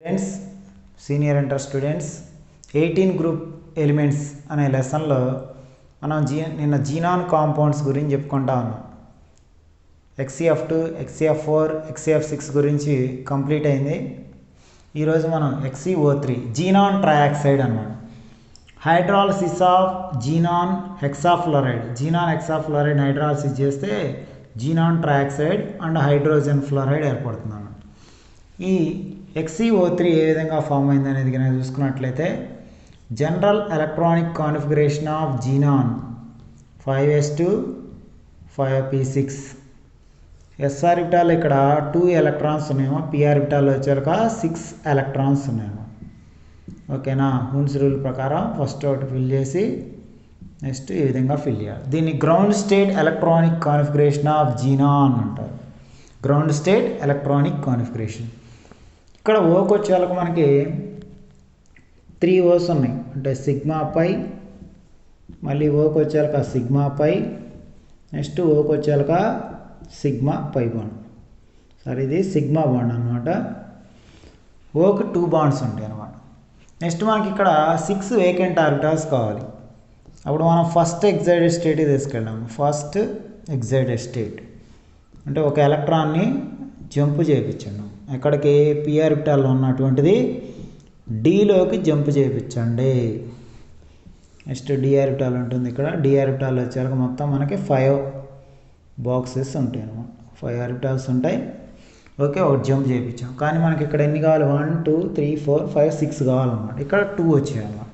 Friends senior inter students 18 group elements అనే లెసన్లో మనం నిన్న జీనాన్ కాంపౌండ్స్ గురించి చెప్పుకుంటా ఉన్నాం. XCF2 XCF4 XCF6 గురించి కంప్లీట్ అయింది. ఈరోజు మనం XCO3 జీనాన్ ట్రయాక్సైడ్ అన్నమాట. Hydrolysis of xenon hexafluoride hydrolysis చేస్తే xenon trioxide and hydrogen fluoride ఏర్పడుతుంది అన్నమాట. ఈ XCO3 ఏ విధంగా ఫామ్ అయింది అనేది కనుక చూసుకున్నట్లయితే general electronic configuration of xenon 5s2 5p6 s orbital ఇక్కడ 2 ఎలక్ట్రాన్స్ ఉన్నాయేమో, p ఆర్బిటాల్ వచ్చాక 6 ఎలక్ట్రాన్స్ ఉన్నాయేమో. ఓకేనా, హూన్స్ రూల్ ప్రకారం ఫస్ట్ ఒకటి ఫిల్ చేసి నెక్స్ట్ ఈ విధంగా ఫిల్ చేయాలి. దీన్ని ground state electronic configuration of xenon అంటారు. Ground state electronic configuration. ఇక్కడ ఓకి వచ్చేలకు మనకి 3 ఓస్ ఉన్నాయి, అంటే సిగ్మా పై, మళ్ళీ ఓకి వచ్చేక సిగ్మా పై, నెక్స్ట్ ఓకి వచ్చేక సిగ్మా పై బాండ్. సరే, ఇది సిగ్మా బాండ్ అనమాట. ఓకి 2 బాండ్స్ ఉంటాయి అనమాట. నెక్స్ట్ మనకి ఇక్కడ 6 వేకెంట్ ఆర్బిటాల్స్ కావాలి. అప్పుడు మనం ఫస్ట్ ఎగ్జైటెడ్ స్టేట్ తీసుకెళ్ళాము. ఫస్ట్ ఎగ్జైటెడ్ స్టేట్ అంటే ఒక ఎలక్ట్రాన్ని జంప్ చేయించండి. ఎక్కడికి? p ఆర్బిటాల్లో ఉన్నటువంటిది డీలోకి జంప్ చేయించండి. నెక్స్ట్ d ఆర్బిటాల్ ఉంటుంది. ఇక్కడ d ఆర్బిటాల్ వచ్చాక మొత్తం మనకి 5 బాక్సెస్ ఉంటాయి అన్నమాట. 5 ఆర్బిటాల్స్ ఉంటాయి. ఓకే, ఒకటి జంప్ చేయించాం. కానీ మనకి ఇక్కడ ఎన్ని కావాలి? 1 2 3 4 5 6 కావాలన్నమాట. ఇక్కడ 2 వచ్చాయన్నమాట.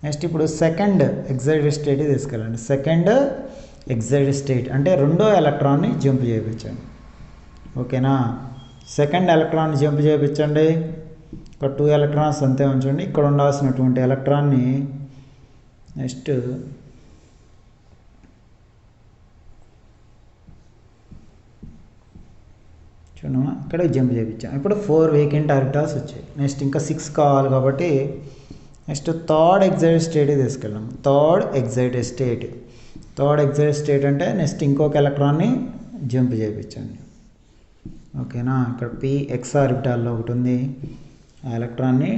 నెక్స్ట్ ఇప్పుడు సెకండ్ ఎగ్జైటెడ్ స్టేట్ తీసుకెళ్ళండి. సెకండ్ ఎగ్జైటెడ్ స్టేట్ అంటే రెండో ఎలక్ట్రాన్ని జంప్ చేయించండి. ఓకేనా, సెకండ్ ఎలక్ట్రాన్ని జంప్ చేయించండి. ఇక్కడ 2 ఎలక్ట్రాన్స్ అంతే ఉంచండి. ఇక్కడ ఉండాల్సినటువంటి ఎలక్ట్రాన్ని నెక్స్ట్ చూడమ్మా, ఇక్కడ జంప్ చేయించాం. ఇప్పుడు 4 వేకెంట్ ఆర్బిటాల్స్ వచ్చాయి. నెక్స్ట్ ఇంకా 6 కావాలి కాబట్టి నెక్స్ట్ థర్డ్ ఎగ్జైటెడ్ స్టేట్ తీసుకెళ్ళాం. థర్డ్ ఎగ్జైటెడ్ స్టేట్ అంటే నెక్స్ట్ ఇంకొక ఎలక్ట్రాన్ని జంప్ చేయించండి. ఓకేనా, ఇక్కడ px ఆర్బిటాల్లో ఒకటి ఉంది. ఆ ఎలక్ట్రాన్ని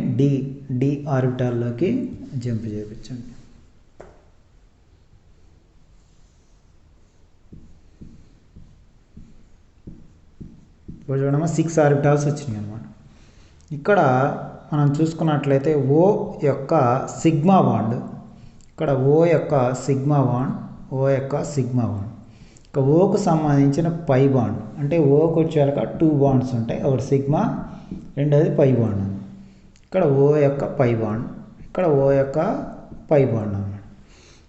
d ఆర్బిటాల్లోకి జంప్ చేయించండి. ఇప్పుడు చూడమ్మా, 6 ఆర్బిటాల్స్ వచ్చినాయి అన్నమాట. ఇక్కడ మనం చూసుకున్నట్లయితే ఓ యొక్క సిగ్మా బాండ్, ఇక్కడ ఓ యొక్క సిగ్మా బాండ్, ఇక ఓకు సంబంధించిన పై బాండ్ అంటే ఓకు వచ్చాక 2 బాండ్స్ ఉంటాయి. ఒకటి సిగ్మా, రెండోది పై బాండ్. ఇక్కడ ఓ యొక్క పై బాండ్, ఇక్కడ ఓ యొక్క పై బాండ్ అన్నమాట.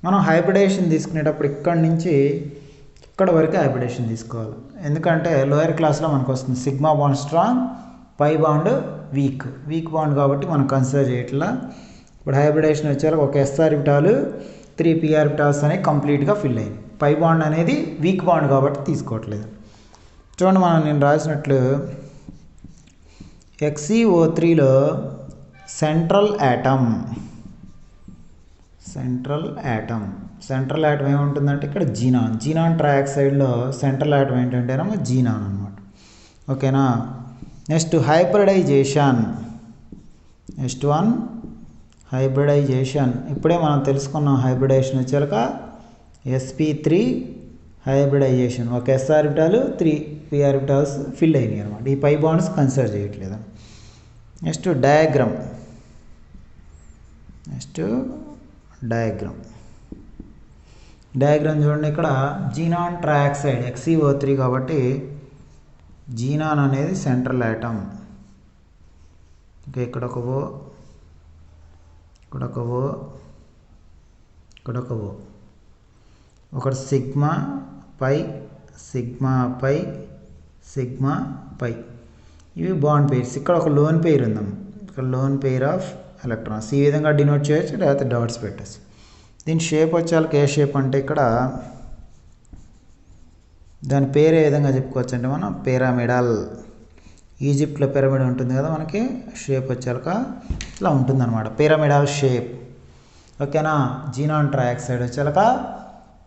మనం హైబ్రిడేషన్ తీసుకునేటప్పుడు ఇక్కడి నుంచి ఇక్కడ వరకు హైబ్రిడేషన్ తీసుకోవాలి. ఎందుకంటే లోయర్ క్లాస్లో మనకు వస్తుంది sigma bond strong, pi bond weak bond కాబట్టి మనం కన్సిడర్ చేయట్లా. ఇప్పుడు హైబ్రిడేషన్ వచ్చాక ఒక s ఆర్బిటాలు 3 p ఆర్బిటాల్స్ అనేవి కంప్లీట్గా ఫిల్ అయ్యింది. పై బాండ్ అనేది వీక్ బాండ్ కాబట్టి తీసుకోవట్లేదు. చూడండి, నేను రాసినట్లు XCO3లో సెంట్రల్ యాటమ్ ఏముంటుందంటే ఇక్కడ జీనాన్ ట్రయాక్సైడ్లో సెంట్రల్ యాటమ్ ఏంటంటేనేమో జీనాన్ అనమాట. ఓకేనా, next hybridization. Next one hybridization. ఇప్పుడే మనం తెలుసుకున్నాం. హైబ్రిడేషన్ వచ్చాక sp3 హైబ్రిడైజేషన్. ఒక s orbital 3 p orbitals fill అయినాయి అనమాట. ఈ పై బాండ్స్ కన్సిడర్ చేయట్లేదు. నెక్స్ట్ డయాగ్రామ్ చూడండి. ఇక్కడ జీనాన్ ట్రయాక్సైడ్ XCO3 కాబట్టి జీనాన్ అనేది సెంట్రల్ యాటమ్. ఓకే, ఇక్కడ ఒక ఓ, ఒకటి సిగ్మా పై, ఇవి బాండ్ పెయిర్స్. ఇక్కడ ఒక లోన్ పెయిర్ ఉందాం. ఇక్కడ లోన్ పెయిర్ ఆఫ్ ఎలక్ట్రాన్స్. ఈ విధంగా డినోట్ చేయొచ్చు, లేకపోతే డాట్స్ పెట్టచ్చు. దీని షేప్ వచ్చేకి ఏ షేప్ అంటే ఇక్కడ దాని పేరు ఏ విధంగా చెప్పుకోవచ్చు అంటే మనం పిరమిడల్. ఈజిప్ట్లో పిరమిడ్ ఉంటుంది కదా, మనకి షేప్ వచ్చాక ఇట్లా ఉంటుంది అనమాట, పిరమిడల్ షేప్. ఓకేనా, జీనాన్ ట్రయాక్సైడ్ వచ్చాక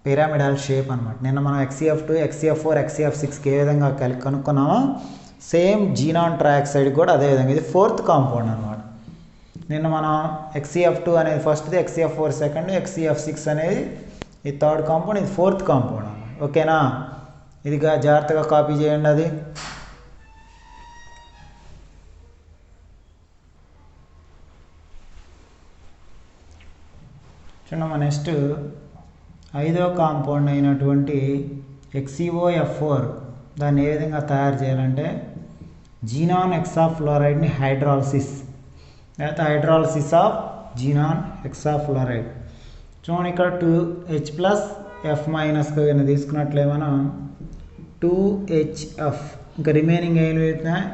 పిరమిడల్ షేప్ అనమాట. నిన్న మనం XCF2 XCF4 XCF6కి ఏ విధంగా కనుక్కున్నామో సేమ్ జీనాన్ ట్రైఆక్సైడ్ కూడా అదేవిధంగా ఇది 4th కాంపౌండ్ అనమాట. నిన్న మనం XeF2 అనేది ఫస్ట్ది, XeF4 సెకండ్, XeF6 అనేది ఈ 3rd కాంపౌండ్, ఇది 4th కాంపౌండ్ అన్నమాట. ఓకేనా, ఇది జాగ్రత్తగా కాపీ చేయండి. అది చూడమ్మా. నెక్స్ట్ 5వ కాంపౌండ్ అయినటువంటి XeOF4 దాన్ని ఏ విధంగా తయారు చేయాలంటే జీనాన్ హెక్సాఫ్లోరైడ్ని హైడ్రాలసిస్ లేకపోతే హైడ్రాలసిస్ ఆఫ్ జీనాన్ హెక్సాఫ్లోరైడ్. చూడండి ఇక్కడ 2H+F- కన్నా తీసుకున్నట్లే మనం 2HF, ఇంకా రిమైనింగ్ ఏం మిగులుతున్నాయి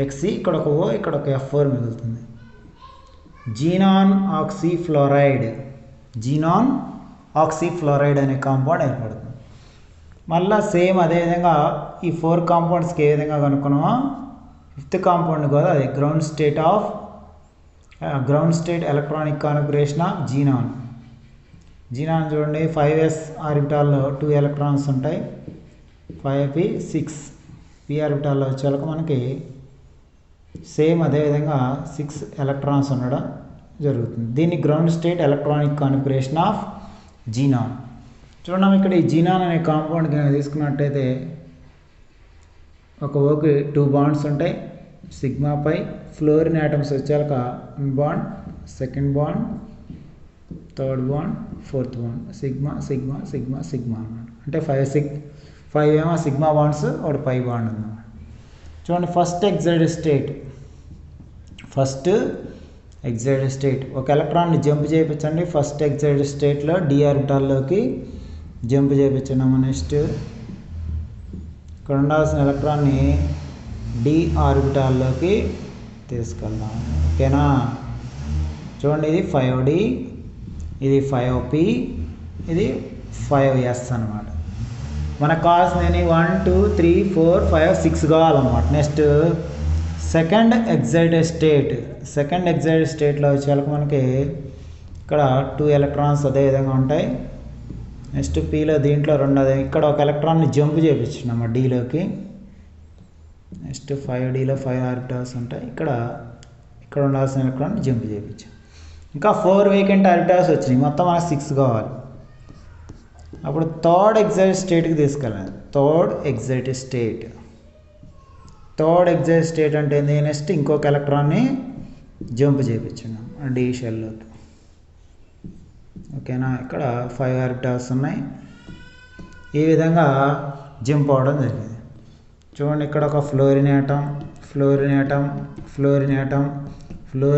Xe, ఇక్కడ ఒక O, ఇక్కడ ఒక F4 మిగులుతుంది. జీనాన్ ఆక్సీఫ్లోరైడ్ అనే కాంపౌండ్ ఏర్పడుతుంది. మళ్ళీ సేమ్ అదేవిధంగా ఈ 4 కాంపౌండ్స్కి ఏ విధంగా కనుక్కున్నామో 5th కాంపౌండ్ కూడా అదే ground state electronic configuration of xenon చూడండి. 5s ఆర్బిటాల్లో 2 ఎలక్ట్రాన్స్ ఉంటాయి, 5p6 p ఆర్బిటాల్లో వచ్చేలకు మనకి సేమ్ అదేవిధంగా 6 ఎలక్ట్రాన్స్ ఉండడం జరుగుతుంది. దీన్ని ground state electronic configuration of xenon. చూడండి ఇక్కడ ఈ జీనాన్ అనే కాంపౌండ్ తీసుకున్నట్టయితే ఒక ఓకి 2 బాండ్స్ ఉంటాయి, సిగ్మా పై. ఫ్లోరిన్ యాటమ్స్ వచ్చాక 1 bond, second bond, third bond, fourth bond, sigma sigma sigma sigma అన్నమాట. అంటే 5 ఏమో సిగ్మా బాండ్స్, ఒకటి పై బాండ్ అన్నమాట. చూడండి ఫస్ట్ ఎగ్జైటెడ్ స్టేట్ ఒక ఎలక్ట్రాన్ని జంప్ చేయించండి. ఫస్ట్ ఎగ్జైటెడ్ స్టేట్లో d ఆర్బిటాల్లోకి జంప్ చేయించున్నాము. నెక్స్ట్ ఇక్కడ ఉండాల్సిన ఎలక్ట్రాన్ని d ఆర్బిటాల్లోకి తీసుకెళ్దాం. ఓకేనా, చూడండి ఇది 5d, ఇది 5p, ఇది 5s అన్నమాట. మనకు కావాల్సింది 1 2 3 4 5 6 కావాలన్నమాట. నెక్స్ట్ సెకండ్ ఎగ్జైటెడ్ స్టేట్లో వచ్చేలకు మనకి ఇక్కడ 2 ఎలక్ట్రాన్స్ అదేవిధంగా ఉంటాయి. నెక్స్ట్ పీలో దీంట్లో 2 అదే, ఇక్కడ ఒక ఎలక్ట్రాన్ని జంప్ చేయించున్నాము డీలోకి. నెక్స్ట్ 5dలో 5 ఆర్బిటాల్స్ ఉంటాయి, ఇక్కడ ఉండాల్సిన ఎలక్ట్రాన్ని జంప్ చేయించాం. ఇంకా 4 వేకెంట్ ఆర్బిటాల్స్ వచ్చినాయి, మొత్తం మనకు 6 కావాలి. అప్పుడు థర్డ్ ఎగ్జైటెడ్ స్టేట్కి తీసుకెళ్ళాలి. థర్డ్ ఎగ్జైటెడ్ స్టేట్ అంటే ఏంది, నెక్స్ట్ ఇంకొక ఎలక్ట్రాన్ని జంప్ చేయించున్నాం D షెల్లోకి. ఓకేనా, ఇక్కడ 5 ఆర్బిటాల్స్ ఉన్నాయి, ఈ విధంగా జంప్ అవడం జరిగింది. చూడండి ఇక్కడ ఒక ఫ్లోరిన్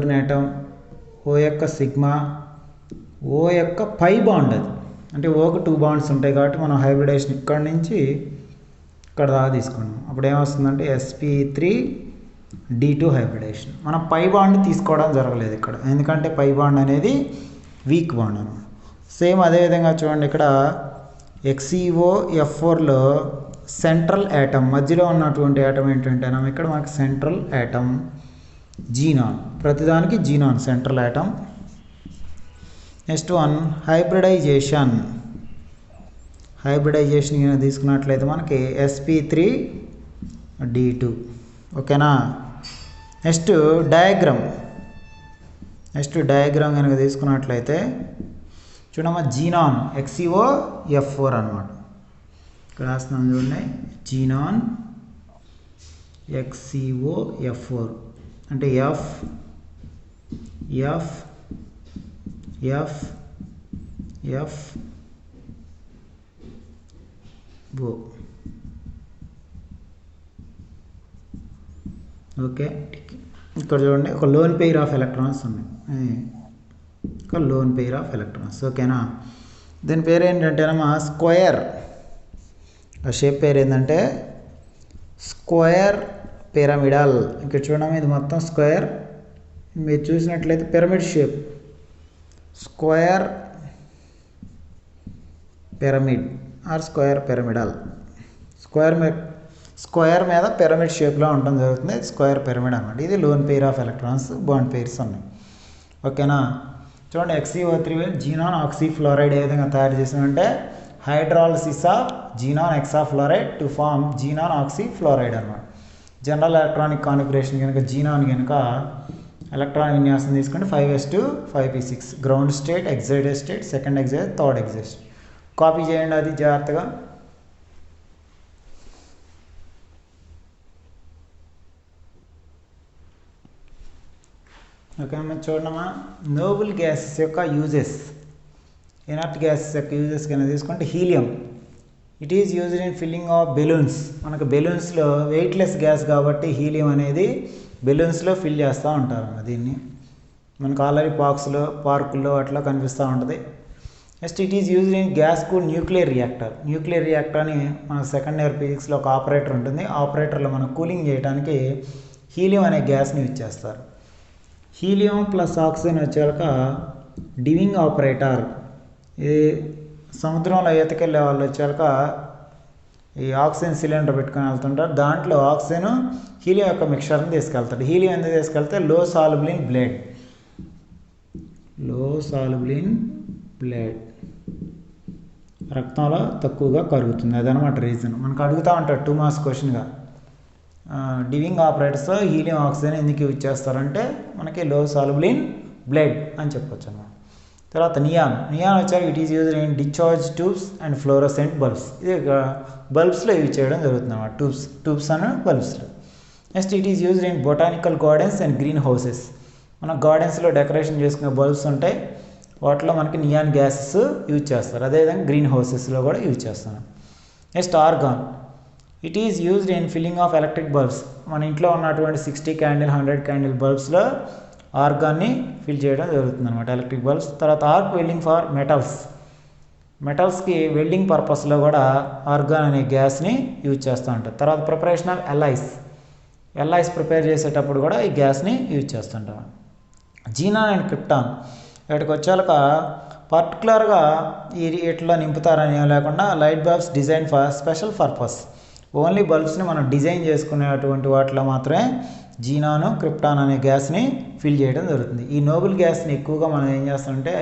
యాటమ్, O యొక్క సిగ్మా, O యొక్క పై బాండ్, అది అంటే Oకి 2 బాండ్స్ ఉంటాయి కాబట్టి మనం హైబ్రిడేషన్ ఇక్కడ నుంచి ఇక్కడ దాకా తీసుకున్నాం. అప్పుడు ఏమొస్తుందంటే sp3d2 హైబ్రిడేషన్. మనం పై బాండ్ తీసుకోవడం జరగలేదు ఇక్కడ, ఎందుకంటే పై బాండ్ అనేది వీక్ బాండ్ అనమాట. సేమ్ అదేవిధంగా చూడండి ఇక్కడ XeOF4లో సెంట్రల్ యాటమ్, మధ్యలో ఉన్నటువంటి యాటమ్ ఏంటంటే ఇక్కడ మనకి సెంట్రల్ యాటమ్ జీనాన్, ప్రతిదానికి xenon central atom. Next one hybridization తీసుకున్నట్లయితే మనకి sp3d2. ఓకేనా, నెక్స్ట్ డయాగ్రామ్ కనుక తీసుకున్నట్లయితే చూడమ్మా, జీనాన్ XeOF4 అనమాట. ఇక్కడ రాస్తున్నాం చూడండి, జీనాన్ XeOF4 అంటే F O. ఓకే, ఇక్కడ చూడండి ఒక లోన్ పెయిర్ ఆఫ్ ఎలక్ట్రాన్స్ ఉన్నాయి, ఓకేనా. దీని పేరు ఏంటంటేనమ్మా స్క్వేర్. ఆ షేప్ పేరు ఏంటంటే స్క్వేర్ పిరమిడల్. ఇక్కడ చూడడం ఇది మొత్తం స్క్వేర్, మీరు చూసినట్లయితే pyramid shape, square pyramid or square pyramidal. Square మీద పిరమిడ్ షేప్లో ఉండడం జరుగుతుంది, స్క్వేర్ పిరమిడ్ అన్నమాట. ఇది lone pair of electrons, bond pairs ఉన్నాయి. ఓకేనా, చూడండి XeO3 జీనాన్ ఆక్సీఫ్లోరైడ్ ఏ విధంగా తయారు చేసామంటే hydrolysis of xenon hexafluoride to form xenon oxyfluoride అన్నమాట. జనరల్ ఎలక్ట్రానిక్ కాన్ఫిగరేషన్ కనుక జీనాన్ కనుక ఎలక్ట్రాన్ విన్యాసం తీసుకుంటే 5s2 5p6 ground state, excited state, second excite, third excite. Copy చేయండి అది జాగ్రత్తగా. ఓకే అమ్మ, చూడమ్మా. నోబుల్ గ్యాసెస్ యొక్క యూజెస్, ఇనర్ట్ గ్యాసెస్ యొక్క యూజెస్ కింద తీసుకుంటే helium. It is used in filling of balloons. మనకు బెలూన్స్లో వెయిట్లెస్ గ్యాస్ కాబట్టి హీలియం అనేది బెలూన్స్లో ఫిల్ చేస్తూ ఉంటారు దీన్ని. మనకు ఆల్రెడీ పార్కుల్లో అట్లా కనిపిస్తూ ఉంటుంది. Next it is used in gas cooled nuclear reactor. Nuclear reactor అని మనకు సెకండ్ ఇయర్ ఫిజిక్స్లో ఒక ఆపరేటర్ ఉంటుంది. ఆపరేటర్లో మనం కూలింగ్ చేయడానికి హీలియం అనే గ్యాస్ని యూజ్ చేస్తారు. హీలియం ప్లస్ ఆక్సిజన్ వచ్చాక డివింగ్ ఆపరేటర్. ఇది సముద్రంలో ఈతకెళ్ళే వాళ్ళు వచ్చాక ఈ ఆక్సిజన్ సిలిండర్ పెట్టుకొని వెళ్తుంటారు. దాంట్లో ఆక్సిజన్ హీలియం యొక్క మిక్చర్ని తీసుకెళ్తాడు. హీలియం ఎందుకు తీసుకెళ్తే లో సాల్యుబుల్ ఇన్ బ్లడ్, రక్తంలో తక్కువగా కరుగుతుంది. అదనమాట రీజన్. మనకు అడుగుతూ ఉంటాడు 2 మార్క్స్ క్వశ్చన్గా. డివింగ్ ఆపరేటర్స్లో హీలియం ఆక్సిజన్ ఎందుకు యూజ్ చేస్తారంటే మనకి లో సాల్యుబుల్ ఇన్ బ్లడ్ అని చెప్పొచ్చు అన్నమాట. తర్వాత నియాన్ వచ్చాక it is used in discharge tubes and fluorescent bulbs. ఇది బల్బ్స్లో యూజ్ చేయడం జరుగుతుంది అన్నమాట. ట్యూబ్స్ అండ్ బల్బ్స్లో. Next it is used in botanical gardens and green houses. మన గార్డెన్స్లో డెకరేషన్ చేసుకునే బల్బ్స్ ఉంటాయి, వాటిలో మనకి నియాన్ గ్యాసెస్ యూజ్ చేస్తారు. అదేవిధంగా గ్రీన్ హౌసెస్లో కూడా యూజ్ చేస్తాను. Next organ. It is used in filling of electric bulbs. మన ఇంట్లో ఉన్నటువంటి 60 క్యాండిల్ 100 క్యాండిల్ బల్బ్స్లో ఆర్గాన్ని ఫిల్ చేయడం జరుగుతుంది అనమాట, ఎలక్ట్రిక్ బల్బ్స్. తర్వాత ఆర్క్ వెల్డింగ్ ఫర్ మెటల్స్కి వెల్డింగ్ పర్పస్లో కూడా ఆర్గాన్ అనే గ్యాస్ని యూజ్ చేస్తూ ఉంటారు. తర్వాత ప్రిపరేషన్ ఆఫ్ ఎల్ఐస్ ప్రిపేర్ చేసేటప్పుడు కూడా ఈ గ్యాస్ని యూజ్ చేస్తుంటాం. జీనాన్ అండ్ క్రిప్టాన్ వీటికి వచ్చాక పర్టికులర్గా ఇట్లా నింపుతారని లేకుండా light bulbs design for special purpose. Only బల్బ్స్ని మనం డిజైన్ చేసుకునేటువంటి వాటిలో మాత్రమే జీనాను క్రిప్టాన్ అనే గ్యాస్ని ఫిల్ చేయడం జరుగుతుంది. ఈ నోబుల్ గ్యాస్ని ఎక్కువగా మనం ఏం చేస్తామంటే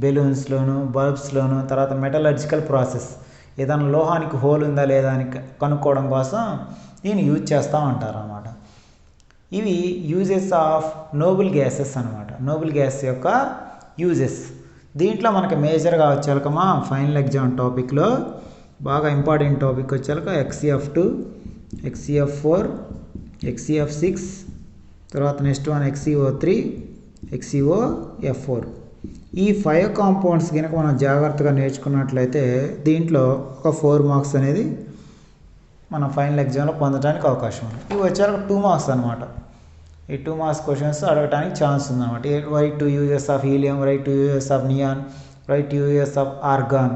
బెలూన్స్లోను, బల్బ్స్లోను, తర్వాత మెటలర్జికల్ ప్రాసెస్, ఏదైనా లోహానికి హోల్ ఉందా లేదా అని కనుక్కోవడం కోసం దీన్ని యూజ్ చేస్తూ ఉంటారు అన్నమాట. ఇవి యూజెస్ ఆఫ్ నోబుల్ గ్యాసెస్ అనమాట. నోబుల్ గ్యాస్ యొక్క యూజెస్. దీంట్లో మనకి మేజర్గా వచ్చాకమా ఫైనల్ ఎగ్జామ్ టాపిక్లో బాగా ఇంపార్టెంట్ టాపిక్ వచ్చాక XCF2, XCF4, XCF6, తర్వాత నెక్స్ట్ వన్ XCO3, XCOF4. ఈ 5 కాంపౌండ్స్ కనుక మనం జాగ్రత్తగా నేర్చుకున్నట్లయితే దీంట్లో ఒక 4 మార్క్స్ అనేది మన ఫైనల్ ఎగ్జామ్లో పొందడానికి అవకాశం ఉంది. ఇవి వచ్చాక 2 మార్క్స్ అనమాట. ఈ 2 మార్క్స్ క్వశ్చన్స్ అడగడానికి ఛాన్స్ ఉందన్నమాట. Right to uses of helium, right to uses of neon, right to uses of organ.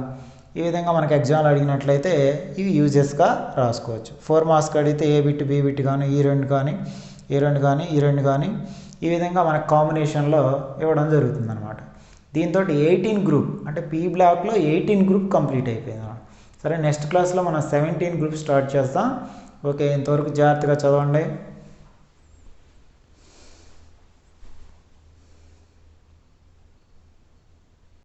ఈ విధంగా మనకి ఎగ్జామ్లో అడిగినట్లయితే ఇవి యూజెస్గా రాసుకోవచ్చు. 4 మార్క్స్కి అడిగితే ఏ బిట్, బి బిట్ కానీ, ఈ రెండు కానీ, ఈ విధంగా మనకు కాంబినేషన్లో ఇవ్వడం జరుగుతుంది అనమాట. దీంతో 18 గ్రూప్ అంటే పీ బ్లాక్లో 18 గ్రూప్ కంప్లీట్ అయిపోయింది అన్నమాట. సరే, నెక్స్ట్ క్లాస్లో మనం 17 గ్రూప్ స్టార్ట్ చేస్తాం. ఓకే, ఇంతవరకు జాగ్రత్తగా చదవండి.